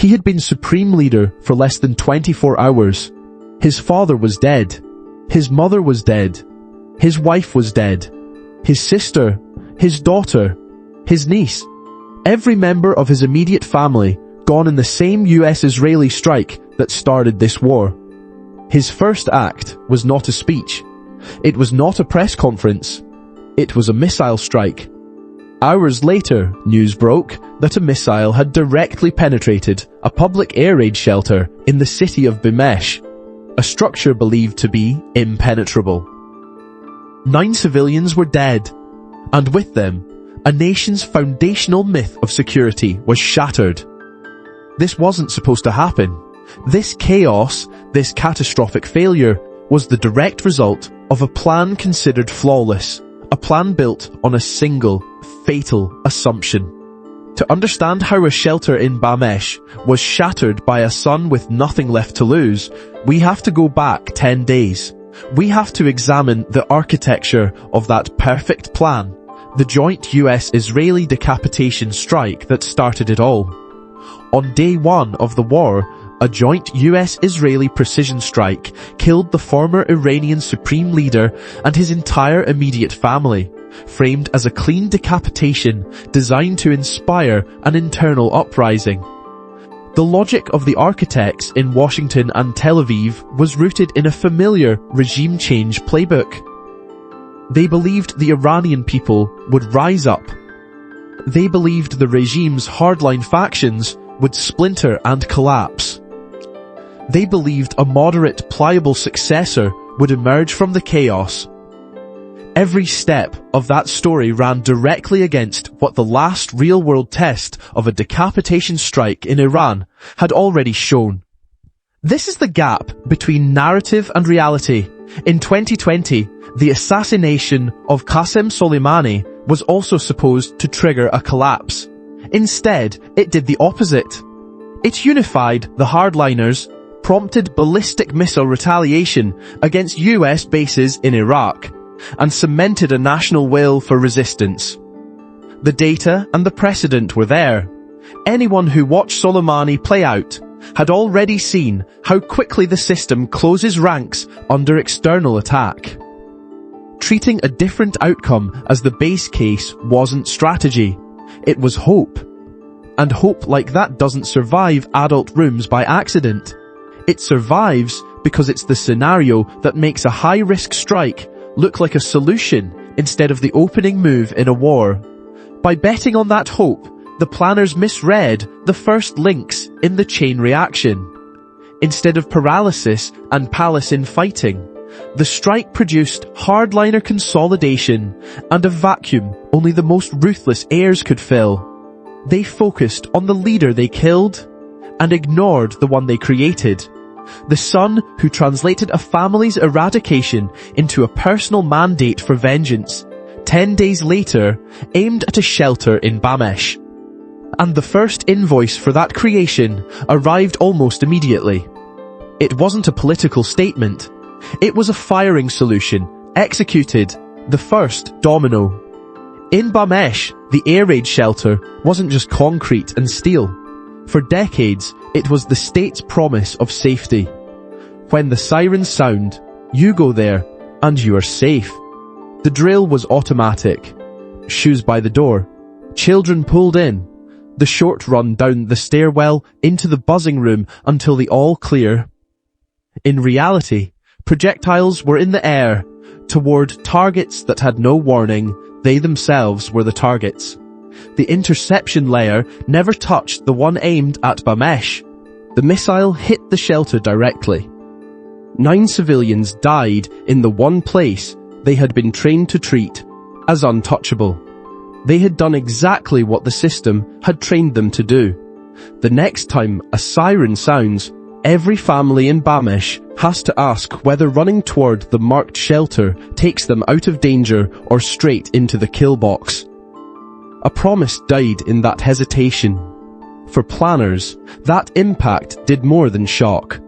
He had been supreme leader for less than 24 hours. His father was dead. His mother was dead. His wife was dead. His sister, his daughter, his niece. Every member of his immediate family gone in the same US-Israeli strike that started this war. His first act was not a speech. It was not a press conference. It was a missile strike. Hours later, news broke that a missile had directly penetrated a public air raid shelter in the city of Beit Shemesh, a structure believed to be impenetrable. 9 civilians were dead, and with them, a nation's foundational myth of security was shattered. This wasn't supposed to happen. This chaos, this catastrophic failure, was the direct result of a plan considered flawless, a plan built on a single, fatal assumption. To understand how a shelter in Beit Shemesh was shattered by a son with nothing left to lose, we have to go back 10 days. We have to examine the architecture of that perfect plan, the joint US-Israeli Decapitation Strike that started it all. On day 1 of the war, a joint US-Israeli precision strike killed the former Iranian supreme leader and his entire immediate family, framed as a clean decapitation designed to inspire an internal uprising. The logic of the architects in Washington and Tel Aviv was rooted in a familiar regime change playbook. They believed the Iranian people would rise up. They believed the regime's hardline factions would splinter and collapse. They believed a moderate, pliable successor would emerge from the chaos. Every step of that story ran directly against what the last real-world test of a decapitation strike in Iran had already shown. This is the gap between narrative and reality. In 2020, the assassination of Qasem Soleimani was also supposed to trigger a collapse. Instead, it did the opposite. It unified the hardliners, prompted ballistic missile retaliation against US bases in Iraq, and cemented a national will for resistance. The data and the precedent were there. Anyone who watched Soleimani play out had already seen how quickly the system closes ranks under external attack. Treating a different outcome as the base case wasn't strategy. It was hope. And hope like that doesn't survive adult rooms by accident. It survives because it's the scenario that makes a high-risk strike look like a solution instead of the opening move in a war. By betting on that hope, the planners misread the first links in the chain reaction. Instead of paralysis and palace infighting, the strike produced hardliner consolidation and a vacuum only the most ruthless heirs could fill. They focused on the leader they killed and ignored the one they created. The son who translated a family's eradication into a personal mandate for vengeance, 10 days later, aimed at a shelter in Beit Shemesh. And the first invoice for that creation arrived almost immediately. It wasn't a political statement. It was a firing solution, executed, the first domino. In Beit Shemesh, the air raid shelter wasn't just concrete and steel. For decades, it was the state's promise of safety. When the sirens sound, you go there, and you are safe. The drill was automatic. Shoes by the door. Children pulled in. The short run down the stairwell into the buzzing room until the all clear. In reality, projectiles were in the air, toward targets that had no warning. They themselves were the targets. The interception layer never touched the one aimed at Beit Shemesh. The missile hit the shelter directly. 9 civilians died in the one place they had been trained to treat as untouchable. They had done exactly what the system had trained them to do. The next time a siren sounds, every family in Beit Shemesh has to ask whether running toward the marked shelter takes them out of danger or straight into the kill box. A promise died in that hesitation. For planners, that impact did more than shock.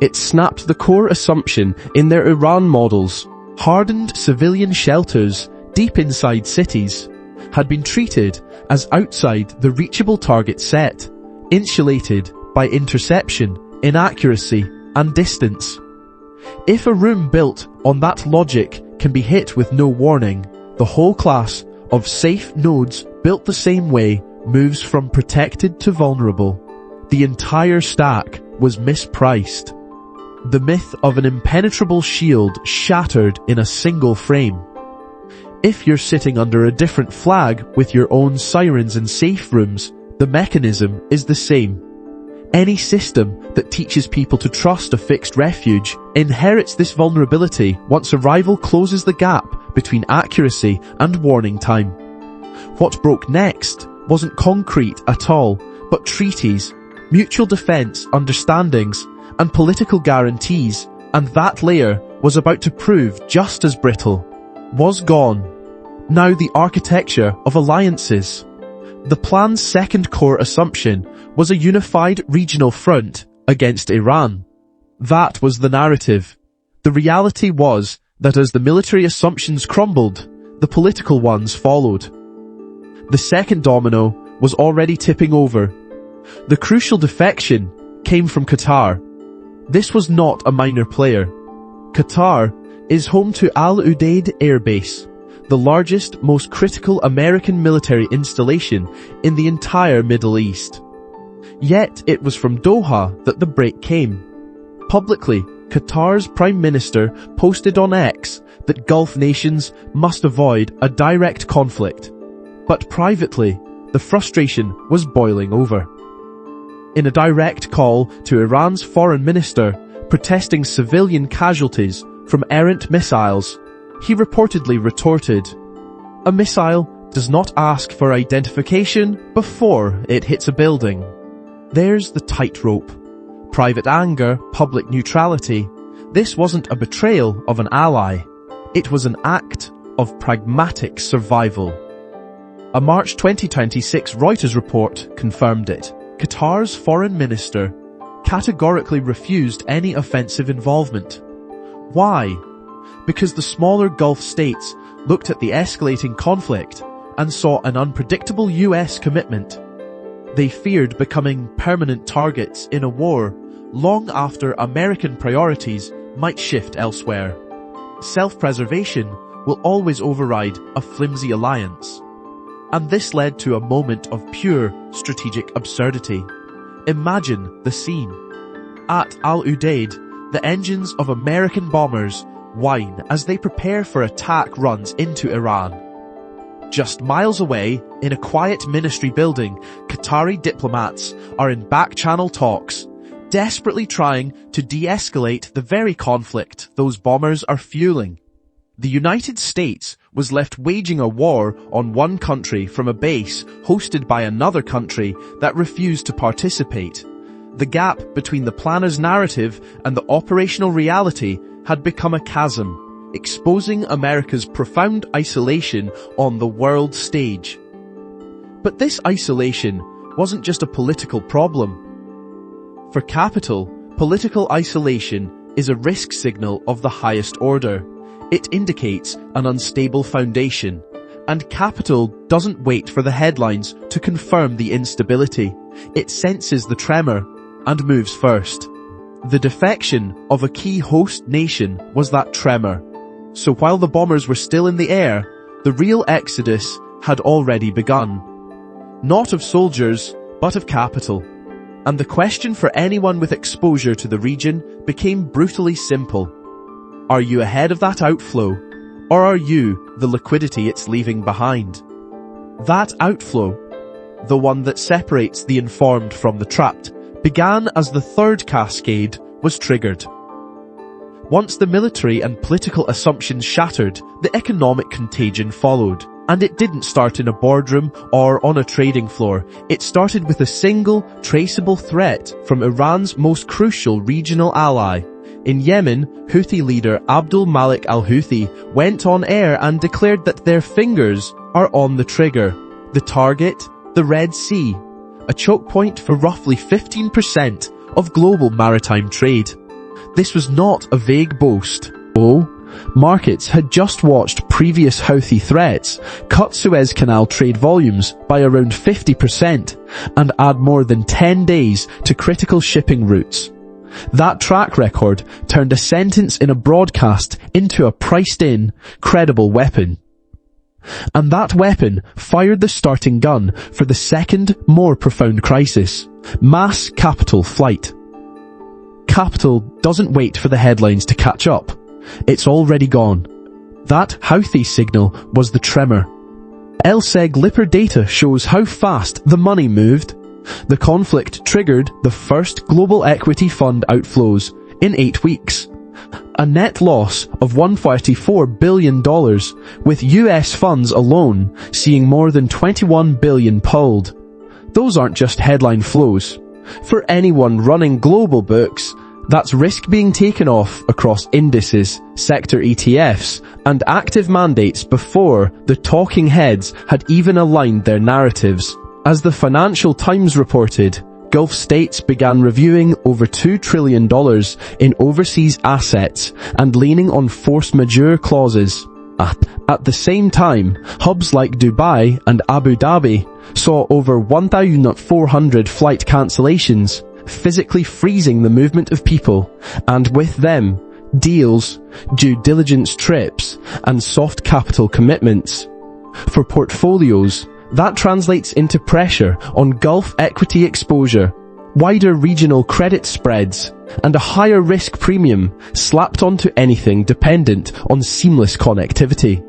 It snapped the core assumption in their Iran models. Hardened civilian shelters, deep inside cities, had been treated as outside the reachable target set, insulated by interception, inaccuracy, and distance. If a room built on that logic can be hit with no warning, the whole class of safe nodes built the same way moves from protected to vulnerable. The entire stack was mispriced. The myth of an impenetrable shield shattered in a single frame. If you're sitting under a different flag with your own sirens and safe rooms, the mechanism is the same. Any system that teaches people to trust a fixed refuge inherits this vulnerability once arrival closes the gap between accuracy and warning time. What broke next wasn't concrete at all, but treaties, mutual defense understandings, and political guarantees, and that layer was about to prove just as brittle. Was gone. Now the architecture of alliances. The plan's second core assumption was a unified regional front against Iran. That was the narrative. The reality was that as the military assumptions crumbled, the political ones followed. The second domino was already tipping over. The crucial defection came from Qatar. This was not a minor player. Qatar is home to Al Udeid Air Base, the largest, most critical American military installation in the entire Middle East. Yet it was from Doha that the break came. Publicly, Qatar's Prime Minister posted on X that Gulf nations must avoid a direct conflict. But privately, the frustration was boiling over. In a direct call to Iran's foreign minister protesting civilian casualties from errant missiles, he reportedly retorted, "A missile does not ask for identification before it hits a building." There's the tightrope. Private anger, public neutrality. This wasn't a betrayal of an ally. It was an act of pragmatic survival. A March 2026 Reuters report confirmed it. Qatar's foreign minister categorically refused any offensive involvement. Why? Because the smaller Gulf states looked at the escalating conflict and saw an unpredictable US commitment. They feared becoming permanent targets in a war long after American priorities might shift elsewhere. Self-preservation will always override a flimsy alliance. And this led to a moment of pure strategic absurdity. Imagine the scene. At Al Udeid, the engines of American bombers whine as they prepare for attack runs into Iran. Just miles away, in a quiet ministry building, Qatari diplomats are in back-channel talks, desperately trying to de-escalate the very conflict those bombers are fueling. The United States was left waging a war on one country from a base hosted by another country that refused to participate. The gap between the planner's narrative and the operational reality had become a chasm, exposing America's profound isolation on the world stage. But this isolation wasn't just a political problem. For capital, political isolation is a risk signal of the highest order. It indicates an unstable foundation, and capital doesn't wait for the headlines to confirm the instability. It senses the tremor and moves first. The defection of a key host nation was that tremor. So while the bombers were still in the air, the real exodus had already begun. Not of soldiers, but of capital. And the question for anyone with exposure to the region became brutally simple. Are you ahead of that outflow, or are you the liquidity it's leaving behind? That outflow, the one that separates the informed from the trapped, began as the third cascade was triggered. Once the military and political assumptions shattered, the economic contagion followed. And it didn't start in a boardroom or on a trading floor. It started with a single, traceable threat from Iran's most crucial regional ally. In Yemen, Houthi leader Abdul Malik al-Houthi went on air and declared that their fingers are on the trigger. The target, the Red Sea, a choke point for roughly 15% of global maritime trade. This was not a vague boast. Oh, Markets had just watched previous Houthi threats cut Suez Canal trade volumes by around 50% and add more than 10 days to critical shipping routes. That track record turned a sentence in a broadcast into a priced-in, credible weapon. And that weapon fired the starting gun for the second, more profound crisis: mass capital flight. Capital doesn't wait for the headlines to catch up. It's already gone. That Houthi signal was the tremor. LSEG Lipper data shows how fast the money moved. The conflict triggered the first global equity fund outflows in 8 weeks. A net loss of $134 billion, with US funds alone seeing more than 21 billion pulled. Those aren't just headline flows. For anyone running global books, that's risk being taken off across indices, sector ETFs, and active mandates before the talking heads had even aligned their narratives. As the Financial Times reported, Gulf states began reviewing over $2 trillion in overseas assets and leaning on force majeure clauses. At the same time, hubs like Dubai and Abu Dhabi saw over 1,400 flight cancellations, physically freezing the movement of people, and with them, deals, due diligence trips, and soft capital commitments. For portfolios, that translates into pressure on Gulf equity exposure, wider regional credit spreads, and a higher risk premium slapped onto anything dependent on seamless connectivity.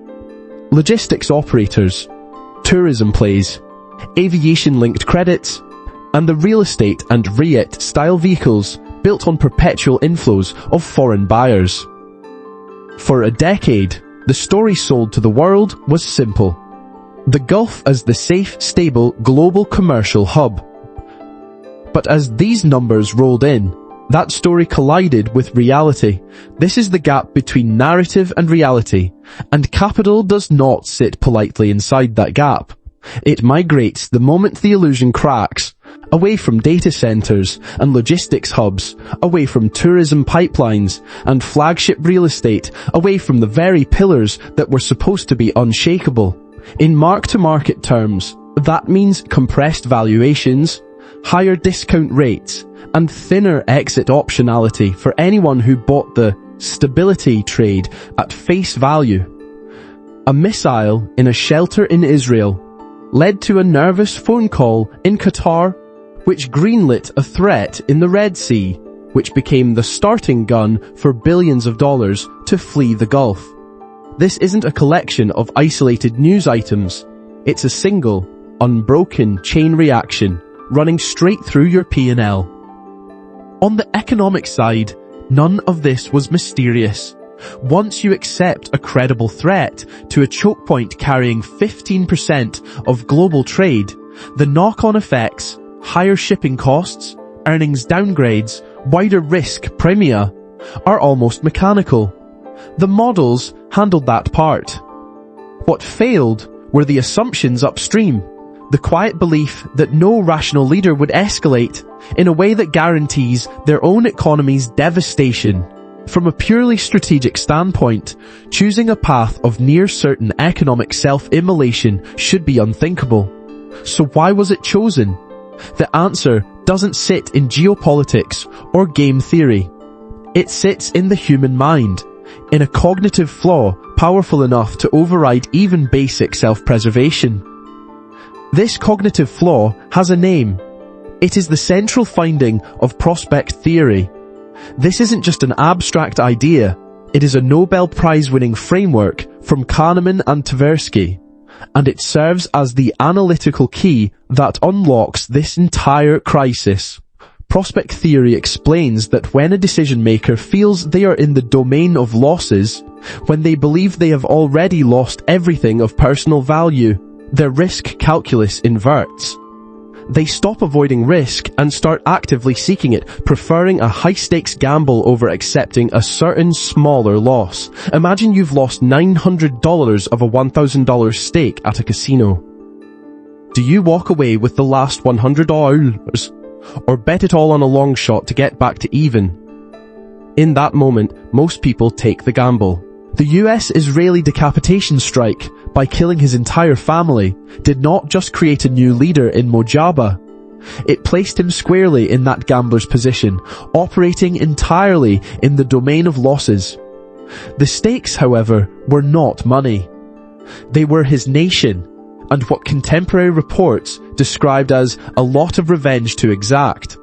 Logistics operators, tourism plays, aviation-linked credits, and the real estate and REIT-style vehicles built on perpetual inflows of foreign buyers. For a decade, the story sold to the world was simple: the Gulf as the safe, stable, global commercial hub. But as these numbers rolled in, that story collided with reality. This is the gap between narrative and reality, and capital does not sit politely inside that gap. It migrates the moment the illusion cracks, away from data centers and logistics hubs, away from tourism pipelines and flagship real estate, away from the very pillars that were supposed to be unshakable. In mark-to-market terms, that means compressed valuations, higher discount rates, and thinner exit optionality for anyone who bought the stability trade at face value. A missile in a shelter in Israel led to a nervous phone call in Qatar, which greenlit a threat in the Red Sea, which became the starting gun for billions of dollars to flee the Gulf. This isn't a collection of isolated news items. It's a single, unbroken chain reaction running straight through your P&L. On the economic side, none of this was mysterious. Once you accept a credible threat to a choke point carrying 15% of global trade, the knock-on effects, higher shipping costs, earnings downgrades, wider risk premia, are almost mechanical. The models handled that part. What failed were the assumptions upstream, the quiet belief that no rational leader would escalate in a way that guarantees their own economy's devastation. From a purely strategic standpoint, choosing a path of near-certain economic self-immolation should be unthinkable. So why was it chosen? The answer doesn't sit in geopolitics or game theory. It sits in the human mind, in a cognitive flaw powerful enough to override even basic self-preservation. This cognitive flaw has a name. It is the central finding of prospect theory. This isn't just an abstract idea. It is a Nobel Prize-winning framework from Kahneman and Tversky, and it serves as the analytical key that unlocks this entire crisis. Prospect theory explains that when a decision-maker feels they are in the domain of losses, when they believe they have already lost everything of personal value, their risk calculus inverts. They stop avoiding risk and start actively seeking it, preferring a high-stakes gamble over accepting a certain smaller loss. Imagine you've lost $900 of a $1,000 stake at a casino. Do you walk away with the last $100, or bet it all on a long shot to get back to even? In that moment, most people take the gamble. The US-Israel Decapitation Strike, by killing his entire family, did not just create a new leader in Mojtaba. It placed him squarely in that gambler's position, operating entirely in the domain of losses. The stakes, however, were not money. They were his nation, and what contemporary reports described as a lot of revenge to exact.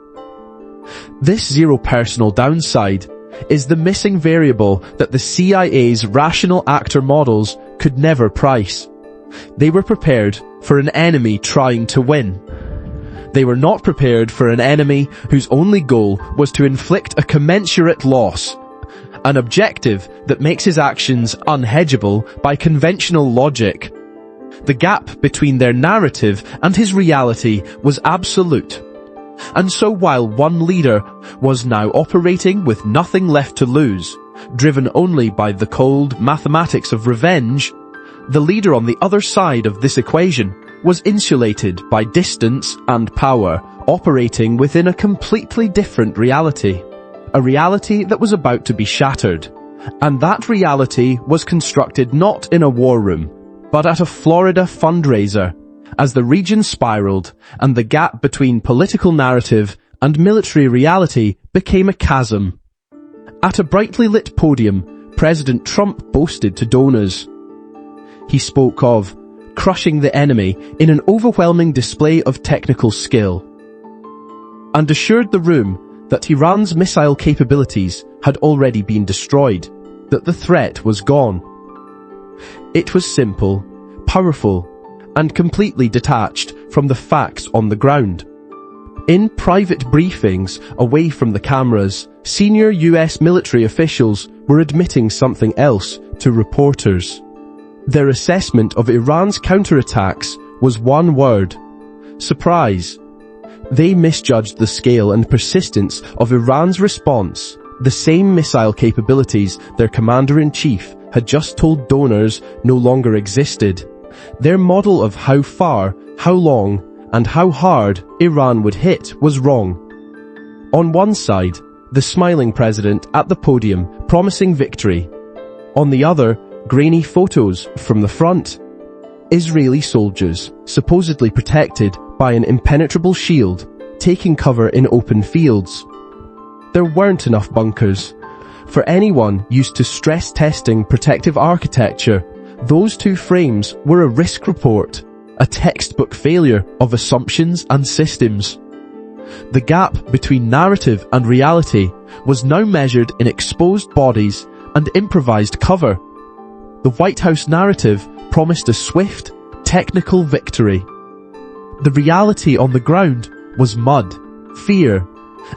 This zero personal downside is the missing variable that the CIA's rational actor models could never price. They were prepared for an enemy trying to win. They were not prepared for an enemy whose only goal was to inflict a commensurate loss, an objective that makes his actions unhedgeable by conventional logic. The gap between their narrative and his reality was absolute. And so while one leader was now operating with nothing left to lose, driven only by the cold mathematics of revenge, the leader on the other side of this equation was insulated by distance and power, operating within a completely different reality. A reality that was about to be shattered. And that reality was constructed not in a war room, but at a Florida fundraiser, as the region spiraled and the gap between political narrative and military reality became a chasm. At a brightly lit podium, President Trump boasted to donors. He spoke of crushing the enemy in an overwhelming display of technical skill, and assured the room that Iran's missile capabilities had already been destroyed, that the threat was gone. It was simple, powerful, and completely detached from the facts on the ground. In private briefings away from the cameras, senior US military officials were admitting something else to reporters. Their assessment of Iran's counterattacks was one word: surprise. They misjudged the scale and persistence of Iran's response, the same missile capabilities their commander-in-chief had just told donors no longer existed. Their model of how far, how long, and how hard Iran would hit was wrong. On one side, the smiling president at the podium promising victory. On the other, grainy photos from the front. Israeli soldiers, supposedly protected by an impenetrable shield, taking cover in open fields. There weren't enough bunkers. For anyone used to stress testing protective architecture, those two frames were a risk report, a textbook failure of assumptions and systems. The gap between narrative and reality was now measured in exposed bodies and improvised cover. The White House narrative promised a swift, technical victory. The reality on the ground was mud, fear,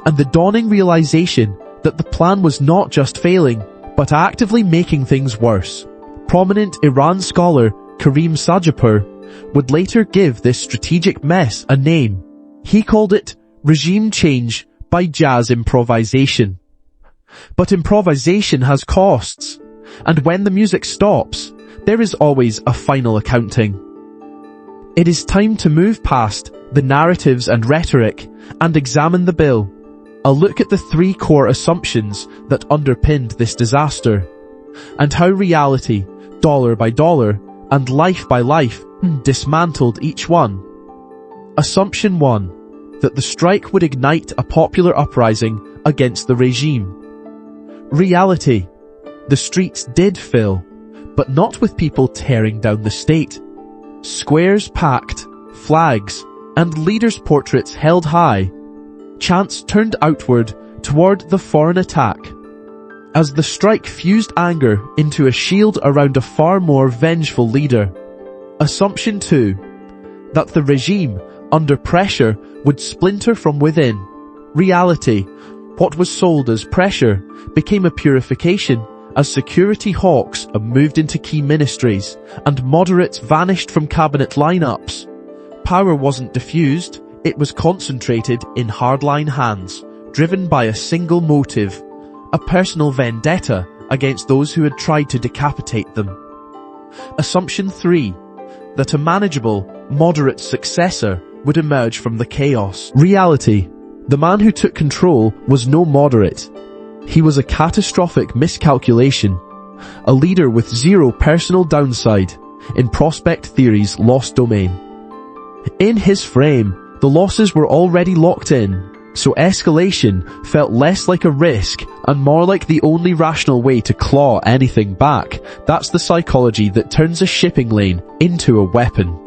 and the dawning realization that the plan was not just failing, but actively making things worse. Prominent Iran scholar Karim Sajapur would later give this strategic mess a name. He called it regime change by jazz improvisation. But improvisation has costs, and when the music stops, there is always a final accounting. It is time to move past the narratives and rhetoric and examine the bill. A look at the three core assumptions that underpinned this disaster, and how reality, dollar by dollar, and life by life, dismantled each one. Assumption 1. That the strike would ignite a popular uprising against the regime. Reality. The streets did fill, but not with people tearing down the state. Squares packed, flags, and leaders' portraits held high. Chants turned outward toward the foreign attack, as the strike fused anger into a shield around a far more vengeful leader. Assumption 2. That the regime, under pressure, would splinter from within. Reality. What was sold as pressure became a purification as security hawks moved into key ministries and moderates vanished from cabinet lineups. Power wasn't diffused, it was concentrated in hardline hands, driven by a single motive, a personal vendetta against those who had tried to decapitate them. Assumption 3. That a manageable, moderate successor would emerge from the chaos. Reality. The man who took control was no moderate. He was a catastrophic miscalculation, a trap, a A leader with zero personal downside, in prospect theory's lost domain. In his frame, the losses were already locked in, so escalation felt less like a risk and more like the only rational way to claw anything back. That's the psychology that turns a shipping lane into a weapon.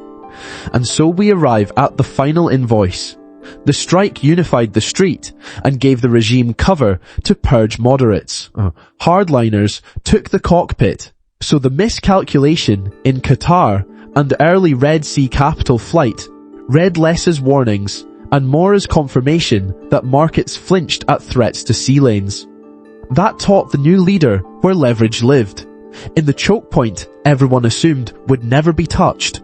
And so we arrive at the final invoice. The strike unified the street and gave the regime cover to purge moderates. Hardliners took the cockpit, so the miscalculation in Qatar and early Red Sea capital flight read less as warnings and more as confirmation that markets flinched at threats to sea lanes. That taught the new leader where leverage lived, in the choke point everyone assumed would never be touched.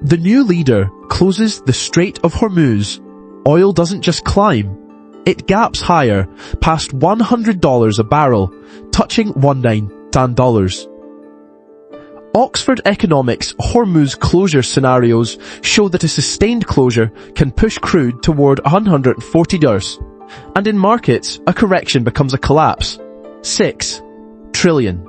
The new leader closes the Strait of Hormuz. Oil doesn't just climb, it gaps higher, past $100 a barrel, touching $19. Oxford Economics Hormuz closure scenarios show that a sustained closure can push crude toward $140, and in markets, a correction becomes a collapse. $6 trillion.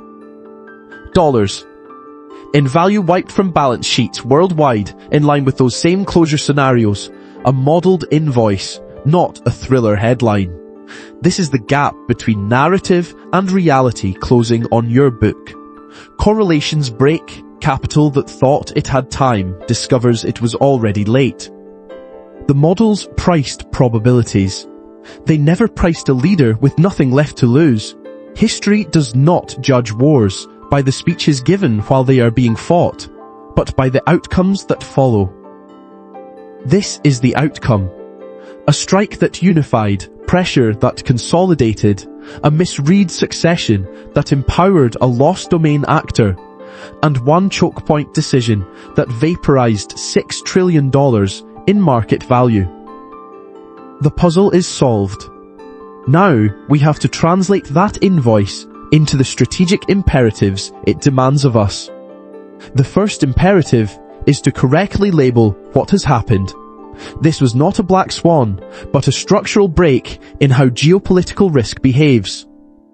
In value wiped from balance sheets worldwide in line with those same closure scenarios, a modelled invoice, not a thriller headline. This is the gap between narrative and reality closing on your book. Correlations break, capital that thought it had time discovers it was already late. The models priced probabilities. They never priced a leader with nothing left to lose. History does not judge wars by the speeches given while they are being fought, but by the outcomes that follow. This is the outcome. A strike that unified, pressure that consolidated, a misread succession that empowered a lost domain actor, and one choke point decision that vaporized $6 trillion in market value. The puzzle is solved. Now we have to translate that invoice into the strategic imperatives it demands of us. The first imperative is to correctly label what has happened. This was not a black swan, but a structural break in how geopolitical risk behaves.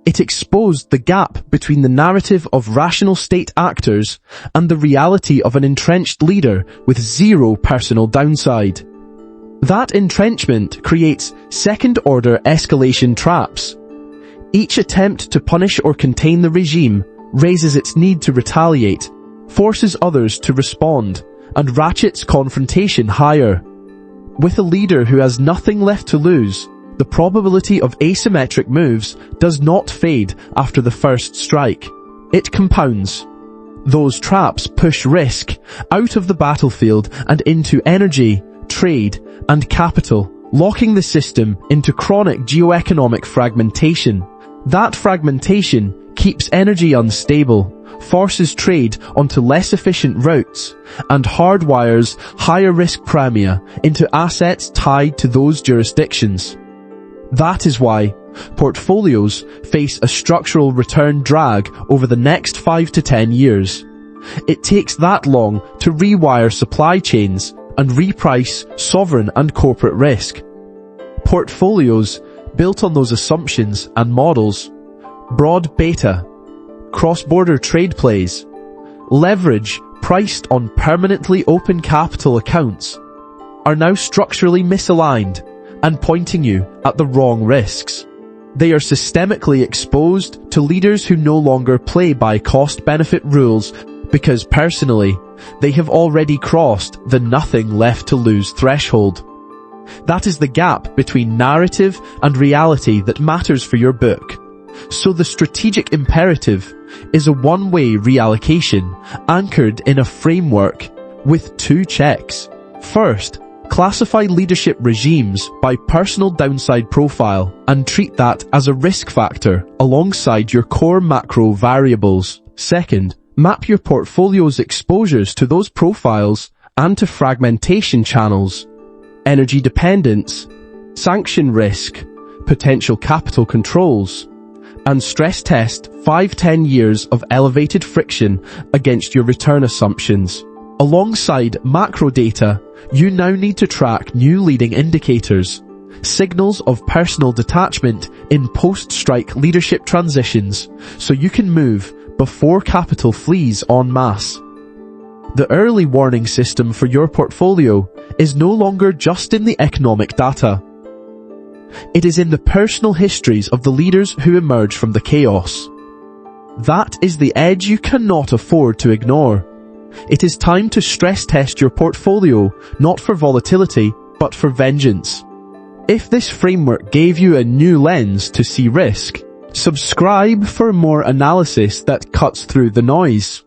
It exposed the gap between the narrative of rational state actors and the reality of an entrenched leader with zero personal downside. That entrenchment creates second-order escalation traps. Each attempt to punish or contain the regime raises its need to retaliate, forces others to respond, and ratchets confrontation higher. With a leader who has nothing left to lose, the probability of asymmetric moves does not fade after the first strike. It compounds. Those traps push risk out of the battlefield and into energy, trade, and capital, locking the system into chronic geoeconomic fragmentation. That fragmentation keeps energy unstable, forces trade onto less efficient routes, and hardwires higher risk premia into assets tied to those jurisdictions. That is why portfolios face a structural return drag over the next 5 to 10 years. It takes that long to rewire supply chains and reprice sovereign and corporate risk. Portfolios built on those assumptions and models, broad beta, cross-border trade plays, leverage priced on permanently open capital accounts, are now structurally misaligned and pointing you at the wrong risks. They are systemically exposed to leaders who no longer play by cost-benefit rules because personally, they have already crossed the nothing left to lose threshold. That is the gap between narrative and reality that matters for your book. So the strategic imperative is a one-way reallocation anchored in a framework with 2 checks. First, classify leadership regimes by personal downside profile and treat that as a risk factor alongside your core macro variables. Second, map your portfolio's exposures to those profiles and to fragmentation channels, energy dependence, sanction risk, potential capital controls, and stress test 5-10 years of elevated friction against your return assumptions. Alongside macro data, you now need to track new leading indicators, signals of personal detachment in post-strike leadership transitions, so you can move before capital flees en masse. The early warning system for your portfolio is no longer just in the economic data. It is in the personal histories of the leaders who emerge from the chaos. That is the edge you cannot afford to ignore. It is time to stress test your portfolio, not for volatility, but for vengeance. If this framework gave you a new lens to see risk, subscribe for more analysis that cuts through the noise.